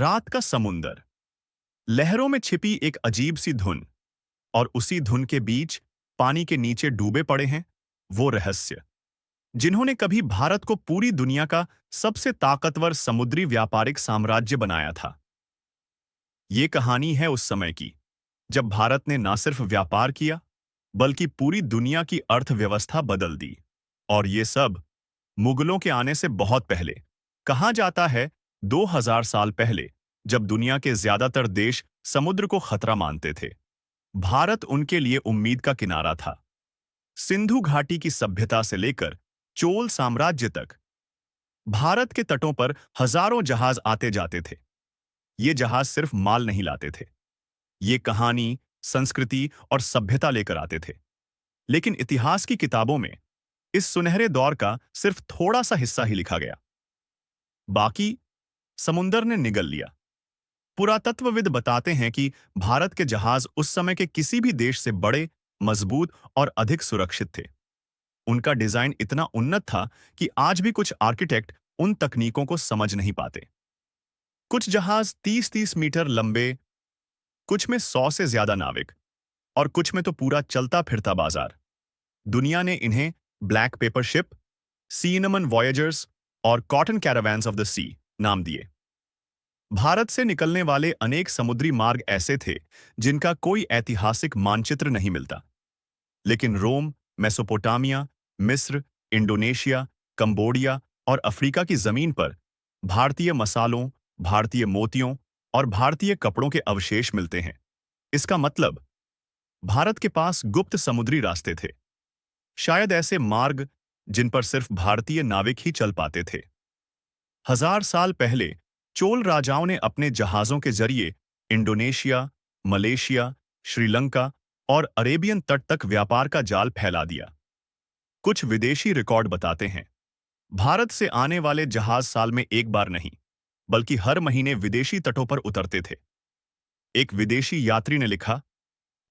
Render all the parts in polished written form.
रात का समुंदर, लहरों में छिपी एक अजीब सी धुन, और उसी धुन के बीच पानी के नीचे डूबे पड़े हैं वो रहस्य जिन्होंने कभी भारत को पूरी दुनिया का सबसे ताकतवर समुद्री व्यापारिक साम्राज्य बनाया था। ये कहानी है उस समय की जब भारत ने ना सिर्फ व्यापार किया बल्कि पूरी दुनिया की अर्थव्यवस्था बदल दी। और ये सब मुगलों के आने से बहुत पहले। कहा जाता है 2000 साल पहले, जब दुनिया के ज्यादातर देश समुद्र को खतरा मानते थे, भारत उनके लिए उम्मीद का किनारा था। सिंधु घाटी की सभ्यता से लेकर चोल साम्राज्य तक भारत के तटों पर हजारों जहाज आते जाते थे। ये जहाज सिर्फ माल नहीं लाते थे, ये कहानी, संस्कृति और सभ्यता लेकर आते थे। लेकिन इतिहास की किताबों में इस सुनहरे दौर का सिर्फ थोड़ा सा हिस्सा ही लिखा गया, बाकी समुंदर ने निगल लिया। पुरातत्वविद बताते हैं कि भारत के जहाज उस समय के किसी भी देश से बड़े, मजबूत और अधिक सुरक्षित थे। उनका डिजाइन इतना उन्नत था कि आज भी कुछ आर्किटेक्ट उन तकनीकों को समझ नहीं पाते। कुछ जहाज 30-30 मीटर लंबे, कुछ में 100 से ज्यादा नाविक, और कुछ में तो पूरा चलता फिरता बाजार। दुनिया ने इन्हें ब्लैक पेपर शिप, सीनमन वॉयजर्स और कॉटन कैरावैन्स ऑफ द सी नाम दिए। भारत से निकलने वाले अनेक समुद्री मार्ग ऐसे थे जिनका कोई ऐतिहासिक मानचित्र नहीं मिलता। लेकिन रोम, मेसोपोटामिया, मिस्र, इंडोनेशिया, कंबोडिया और अफ्रीका की जमीन पर भारतीय मसालों, भारतीय मोतियों और भारतीय कपड़ों के अवशेष मिलते हैं। इसका मतलब भारत के पास गुप्त समुद्री रास्ते थे, शायद ऐसे मार्ग जिन पर सिर्फ भारतीय नाविक ही चल पाते थे। 1000 साल पहले चोल राजाओं ने अपने जहाजों के जरिए इंडोनेशिया, मलेशिया, श्रीलंका और अरेबियन तट तक व्यापार का जाल फैला दिया। कुछ विदेशी रिकॉर्ड बताते हैं भारत से आने वाले जहाज साल में एक बार नहीं, बल्कि हर महीने विदेशी तटों पर उतरते थे। एक विदेशी यात्री ने लिखा,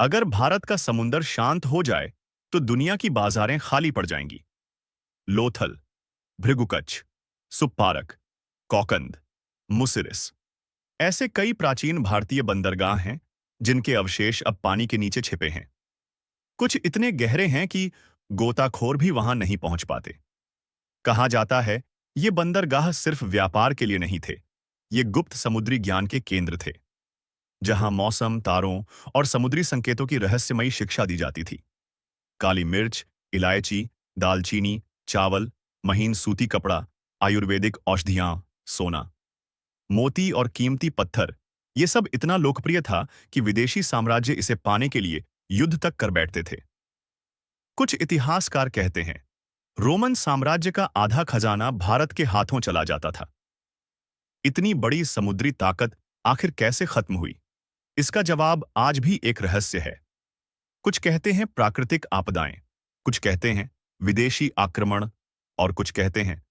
अगर भारत का समुंदर शांत हो जाए तो दुनिया की बाजारें खाली पड़ जाएंगी। लोथल, भृगुकच्छ, सुप्पारक, कौकंद, मुसिरिस, ऐसे कई प्राचीन भारतीय बंदरगाह हैं जिनके अवशेष अब पानी के नीचे छिपे हैं। कुछ इतने गहरे हैं कि गोताखोर भी वहां नहीं पहुंच पाते। कहा जाता है ये बंदरगाह सिर्फ व्यापार के लिए नहीं थे, ये गुप्त समुद्री ज्ञान के केंद्र थे, जहां मौसम, तारों और समुद्री संकेतों की रहस्यमयी शिक्षा दी जाती थी। काली मिर्च, इलायची, दालचीनी, चावल, महीन सूती कपड़ा, आयुर्वेदिक औषधियां, सोना, मोती और कीमती पत्थर, ये सब इतना लोकप्रिय था कि विदेशी साम्राज्य इसे पाने के लिए युद्ध तक कर बैठते थे। कुछ इतिहासकार कहते हैं रोमन साम्राज्य का आधा खजाना भारत के हाथों चला जाता था। इतनी बड़ी समुद्री ताकत आखिर कैसे खत्म हुई? इसका जवाब आज भी एक रहस्य है। कुछ कहते हैं प्राकृतिक आपदाएं, कुछ कहते हैं विदेशी आक्रमण, और कुछ कहते हैं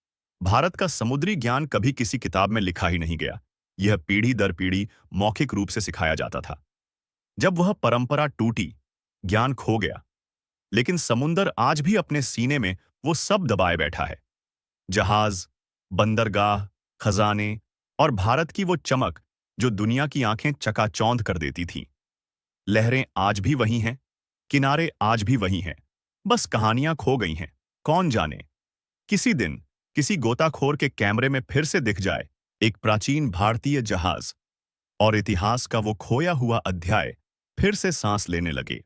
भारत का समुद्री ज्ञान कभी किसी किताब में लिखा ही नहीं गया, यह पीढ़ी दर पीढ़ी मौखिक रूप से सिखाया जाता था। जब वह परंपरा टूटी, ज्ञान खो गया, लेकिन समुंदर आज भी अपने सीने में वो सब दबाए बैठा है। जहाज, बंदरगाह, खजाने और भारत की वो चमक जो दुनिया की आंखें चकाचौंध कर देती थीं। लहरें आज भी वही हैं, किनारे आज भी वही हैं, बस कहानियां खो गई हैं। कौन जाने, किसी दिन किसी गोताखोर के कैमरे में फिर से दिख जाए एक प्राचीन भारतीय जहाज, और इतिहास का वो खोया हुआ अध्याय फिर से सांस लेने लगे।